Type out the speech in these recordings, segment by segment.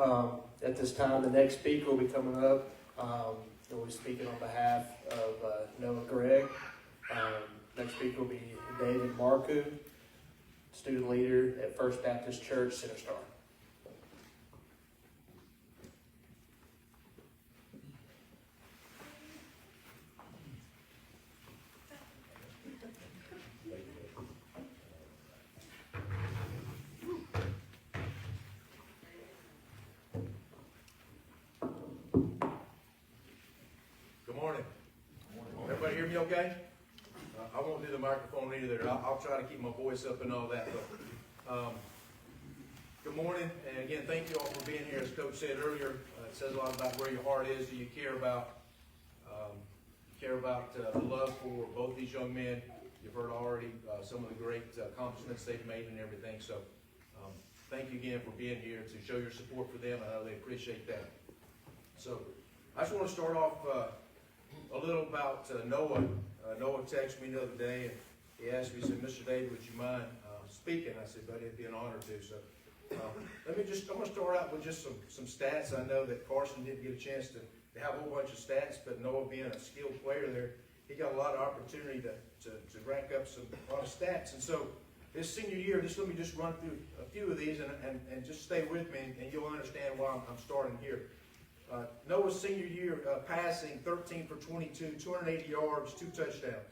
At this time, the next speaker will be coming up. He'll be speaking on behalf of Noah Gregg. Next speaker will be David Marcu, student leader at First Baptist Church, Center Star. Everybody hear me okay? I won't do the microphone either. I'll try to keep my voice up and all that. But good morning, and again, thank you all for being here. As Coach said earlier, it says a lot about where your heart is. Do you care about the love for both these young men? You've heard already some of the great accomplishments they've made and everything. So thank you again for being here to show your support for them. I know they appreciate that. So I just want to start off a little about Noah. Noah texted me the other day, and he asked me, he said, "Mr. David, would you mind speaking?" I said, "Buddy, it'd be an honor to." So I'm going to start out with just some stats. I know that Carson didn't get a chance to have a whole bunch of stats, but Noah being a skilled player there, he got a lot of opportunity to rank up a lot of stats. And so this senior year, let me just run through a few of these and just stay with me, and you'll understand why I'm starting here. Noah's senior year passing 13 for 22, 280 yards, 2 touchdowns.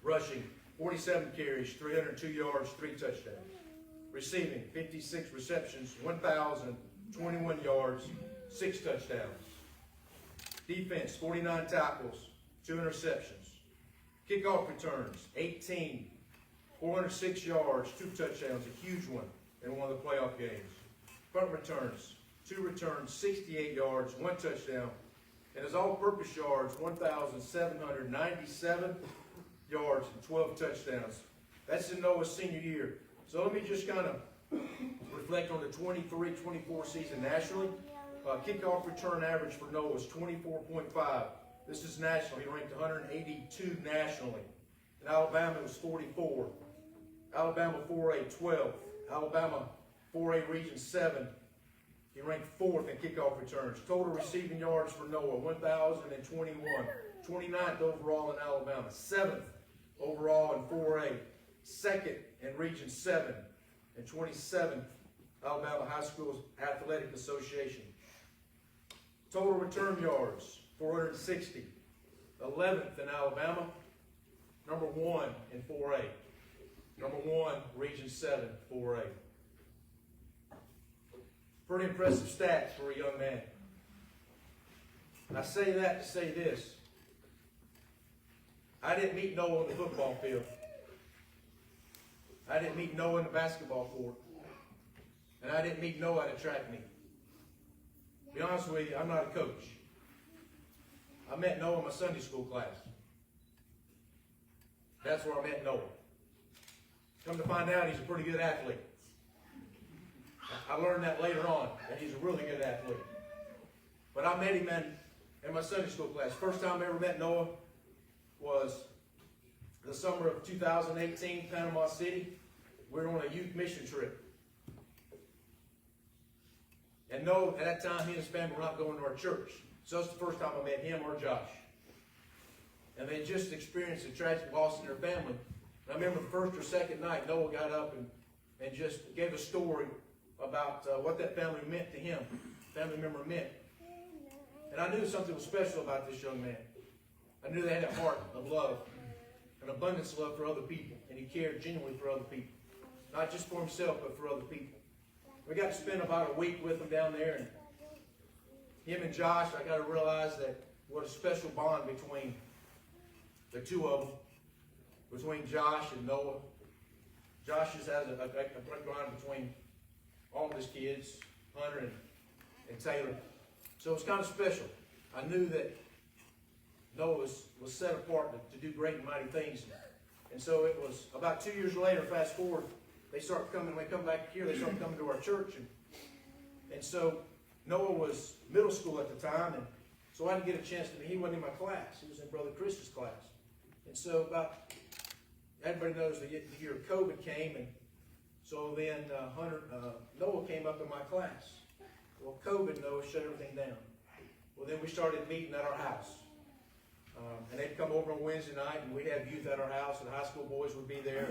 Rushing 47 carries, 302 yards, 3 touchdowns. Receiving 56 receptions, 1,021 yards, 6 touchdowns. Defense 49 tackles, 2 interceptions. Kickoff returns 18, 406 yards, 2 touchdowns, a huge one in one of the playoff games. Punt returns 2 returns, 68 yards, 1 touchdown, and his all-purpose yards, 1,797 yards and 12 touchdowns. That's in Noah's senior year. So let me just kind of reflect on the 23-24 season nationally. Kickoff return average for Noah is 24.5. This is national. He ranked 182 nationally. In Alabama, it was 44. Alabama 4A, 12. Alabama 4A Region 7. He ranked 4th in kickoff returns. Total receiving yards for Noah, 1,021. 29th overall in Alabama. 7th overall in 4A. 2nd in Region 7. And 27th Alabama High School Athletic Association. Total return yards, 460. 11th in Alabama. Number 1 in 4A. Number 1, Region 7, 4A. Pretty impressive stats for a young man. And I say that to say this. I didn't meet Noah on the football field. I didn't meet Noah in the basketball court. And I didn't meet Noah at a track meet. To be honest with you, I'm not a coach. I met Noah in my Sunday school class. That's where I met Noah. Come to find out, he's a pretty good athlete. I learned that later on, that he's a really good athlete. But I met him in my Sunday school class. First time I ever met Noah was the summer of 2018, Panama City. We were on a youth mission trip. And Noah, at that time, he and his family were not going to our church. So that's the first time I met him or Josh. And they just experienced a tragic loss in their family. And I remember the first or second night, Noah got up and just gave a story about what that family meant to him, family member meant. And I knew something was special about this young man. I knew they had a heart of love, an abundance of love for other people, and he cared genuinely for other people. Not just for himself, but for other people. We got to spend about a week with him down there, and him and Josh, I got to realize that what a special bond between the two of them, between Josh and Noah. Josh just has a great bond between all of his kids, Hunter and Taylor. So it was kind of special. I knew that Noah was set apart to do great and mighty things. And so it was about 2 years later, fast forward, they start coming, when they come back here, they start coming to our church. And so Noah was middle school at the time, and so I didn't get a chance to meet. He wasn't in my class. He was in Brother Chris's class. And so everybody knows the year of COVID came, and so then Noah came up in my class. Well, COVID, though, shut everything down. Well, then we started meeting at our house. And they'd come over on Wednesday night, and we'd have youth at our house, and the high school boys would be there.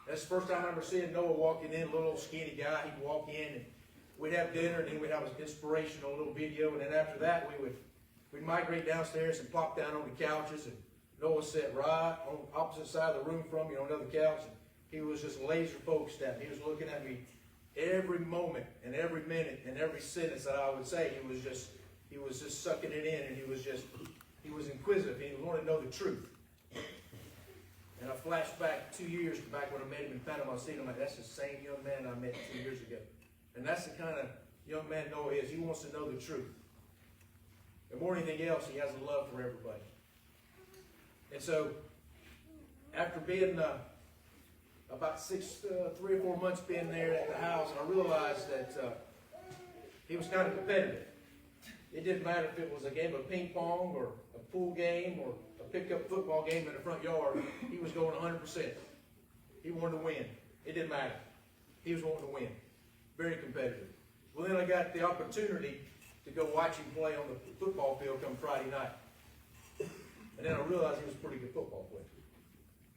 That's the first time I remember seeing Noah walking in, a little skinny guy. He'd walk in, and we'd have dinner, and then we'd have an inspirational little video. And then after that, we'd migrate downstairs and plop down on the couches. And Noah sat right on the opposite side of the room from me on another couch. And he was just laser focused at me. He was looking at me every moment and every minute and every sentence that I would say. He was just sucking it in, and he was inquisitive, and he wanted to know the truth. And I flashed back 2 years to back when I met him in Panama City. I'm like, that's the same young man I met 2 years ago. And that's the kind of young man Noah is. He wants to know the truth. And more than anything else, he has a love for everybody. And so, after being about 3 or 4 months being there at the house, I realized that he was kind of competitive. It didn't matter if it was a game of ping pong or a pool game or a pickup football game in the front yard. He was going 100%. He wanted to win. It didn't matter. He was wanting to win. Very competitive. Well, then I got the opportunity to go watch him play on the football field come Friday night. And then I realized he was a pretty good football player.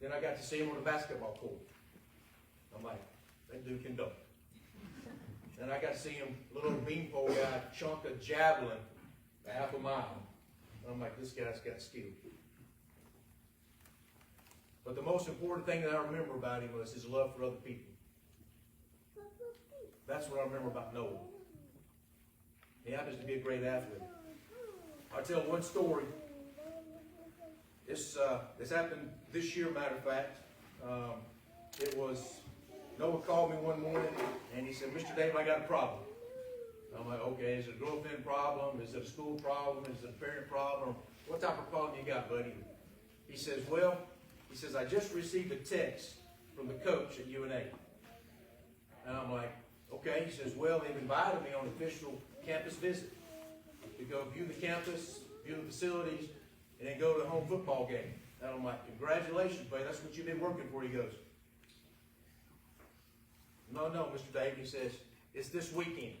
Then I got to see him on the basketball court. I'm like, that dude can dunk. Then I got to see him, little beanpole guy, chunk a javelin a half a mile. And I'm like, this guy's got skill. But the most important thing that I remember about him was his love for other people. That's what I remember about Noah. He happens to be a great athlete. I'll tell one story. This happened this year, matter of fact. Noah called me one morning, and he said, Mr. Dave, I got a problem. I'm like, okay, is it a girlfriend problem? Is it a school problem? Is it a parent problem? What type of problem you got, buddy? He says, I just received a text from the coach at UNA. And I'm like, okay. He says, well, they've invited me on an official campus visit to go view the campus, view the facilities, and then go to the home football game. And I'm like, congratulations, buddy. That's what you've been working for. He goes, no, Mr. Dave. He says, it's this weekend.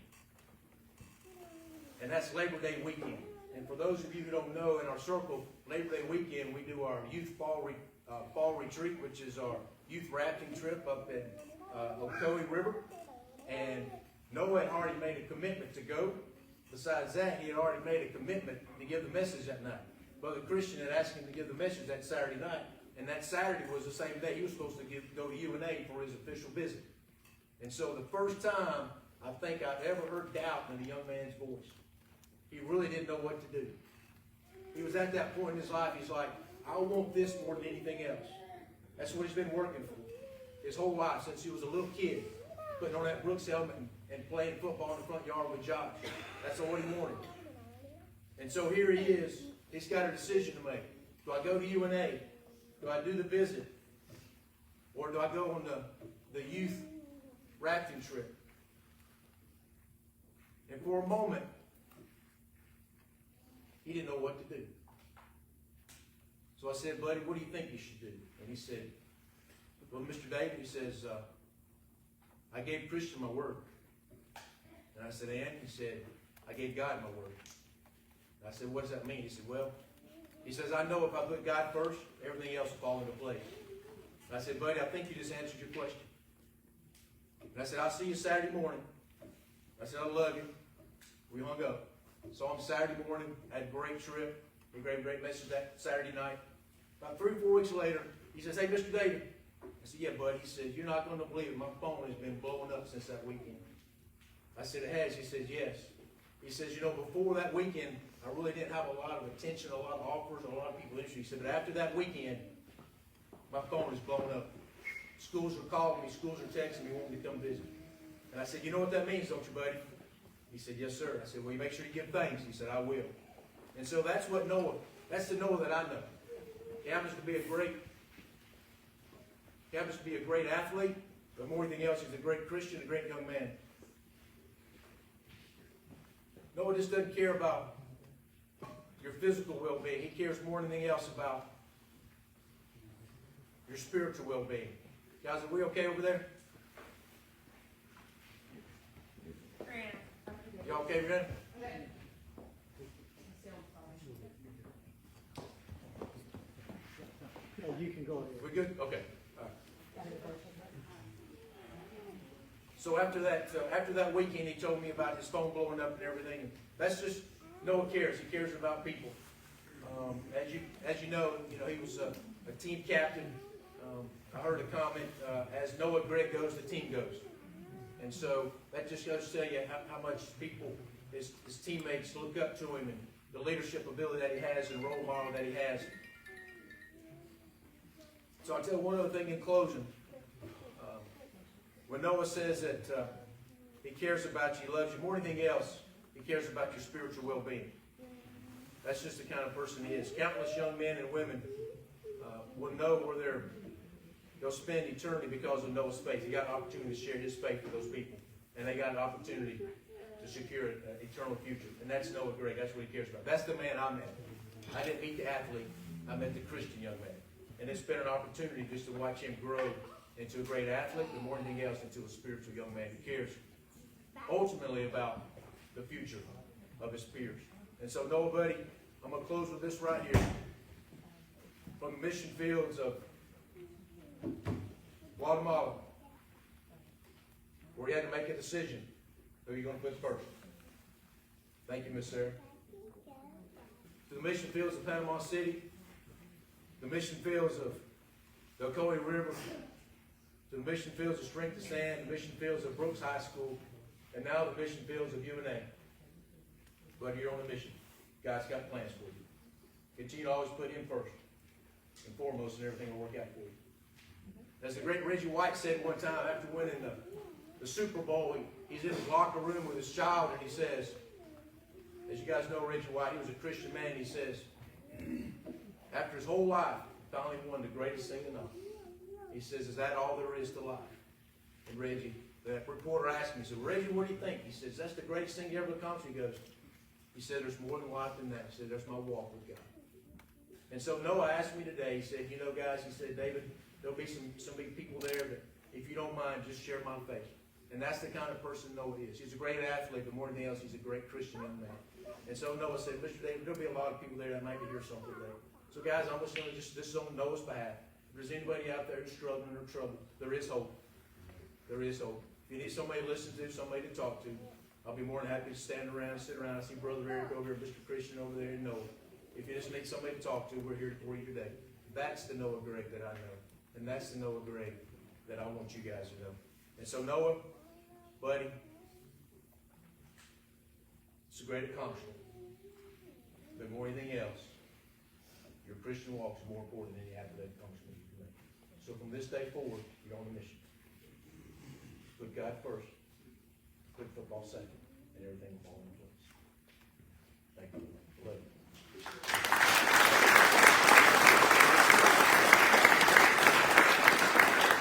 And that's Labor Day weekend. And for those of you who don't know, in our circle, Labor Day weekend, we do our youth fall retreat, which is our youth rafting trip up in Ocoee River. And Noah had already made a commitment to go. Besides that, he had already made a commitment to give the message that night. Brother Christian had asked him to give the message that Saturday night. And that Saturday was the same day he was supposed to go to UNA for his official visit. And so the first time I think I've ever heard doubt in a young man's voice. He really didn't know what to do. He was at that point in his life, he's like, I want this more than anything else. That's what he's been working for his whole life since he was a little kid, putting on that Brooks helmet and playing football in the front yard with Josh. That's all he wanted. And so here he is. He's got a decision to make. Do I go to UNA? Do I do the visit? Or do I go on the youth rafting trip? And for a moment, he didn't know what to do. So I said, buddy, what do you think you should do? And he said, well, Mr. David, he says, I gave Christian my word. And I said, and? He said, I gave God my word. And I said, what does that mean? He said, well, he says, I know if I put God first, everything else will fall into place. And I said, buddy, I think you just answered your question. And I said, I'll see you Saturday morning. I said, I love you. We hung up. Saw him Saturday morning, had a great trip. He gave a great message that Saturday night. About 3 or 4 weeks later, he says, hey, Mr. David. I said, yeah, buddy. He said, you're not going to believe it. My phone has been blowing up since that weekend. I said, it has. He says, yes. He says, you know, before that weekend, I really didn't have a lot of attention, a lot of offers, a lot of people interested. He said, but after that weekend, my phone is blowing up. Schools are calling me, schools are texting me, wanting to come visit. And I said, you know what that means, don't you, buddy? He said, yes, sir. I said, well, you make sure you give thanks. He said, I will. And so that's the Noah that I know. He happens to be a great athlete, but more than anything else, he's a great Christian, a great young man. Noah just doesn't care about your physical well-being. He cares more than anything else about your spiritual well-being. Guys, are we okay over there? Y'all okay, Brenda? Yeah, you can go ahead. We good? Okay. All right. So after that weekend, he told me about his phone blowing up and everything. And that's just Noah cares. He cares about people. As you know, he was a team captain. I heard a comment: as Noah Gregg goes, the team goes. And so that just goes to tell you how much people, his teammates, look up to him and the leadership ability that he has and role model that he has. So I'll tell you one other thing in closing. When Noah says that he cares about you, he loves you, more than anything else, he cares about your spiritual well-being. That's just the kind of person he is. Countless young men and women will know where they'll spend eternity because of Noah's faith. He got an opportunity to share his faith with those people. And they got an opportunity to secure an eternal future. And that's Noah Gregg. That's what he cares about. That's the man I met. I didn't meet the athlete. I met the Christian young man. And it's been an opportunity just to watch him grow into a great athlete, but more than anything else, into a spiritual young man who cares ultimately about the future of his peers. And so, Noah, buddy, I'm going to close with this right here. From the mission fields of Guatemala, where he had to make a decision who you're going to put first. Thank you, Miss Sarah. To the mission fields of Panama City, the mission fields of the Ocoee River, to the mission fields of Strength to Stand, the mission fields of Brooks High School, and now the mission fields of UNA. But you're on a mission. God's got plans for you. Continue to always put Him first and foremost, and everything will work out for you. As the great Reggie White said one time after winning the Super Bowl, he's in his locker room with his child, and he says, as you guys know Reggie White, he was a Christian man, he says, after his whole life, finally won the greatest thing to know. He says, is that all there is to life? And Reggie, the reporter asked him, he said, Reggie, what do you think? He says, that's the greatest thing you ever accomplished. He said, there's more than life than that. He said, there's my walk with God. And so Noah asked me today, he said, guys, he said, David, there'll be some big people there that, if you don't mind, just share my faith. And that's the kind of person Noah is. He's a great athlete, but more than anything else, he's a great Christian young man. And so Noah said, Mr. David, there'll be a lot of people there that might hear something today. So guys, I'm just going to this is on Noah's behalf. If there's anybody out there who's struggling or trouble, there is hope. There is hope. If you need somebody to listen to, somebody to talk to, I'll be more than happy to stand around, sit around. I see Brother Eric over here, Mr. Christian over there, and Noah. If you just need somebody to talk to, we're here for you today. That's the Noah Gregg that I know. And that's the Noah Gregg that I want you guys to know. And so Noah, buddy, it's a great accomplishment. But more than anything else, your Christian walk is more important than any athletic accomplishment you can make. So from this day forward, you're on a mission. Put God first. Put football second. And everything will fall in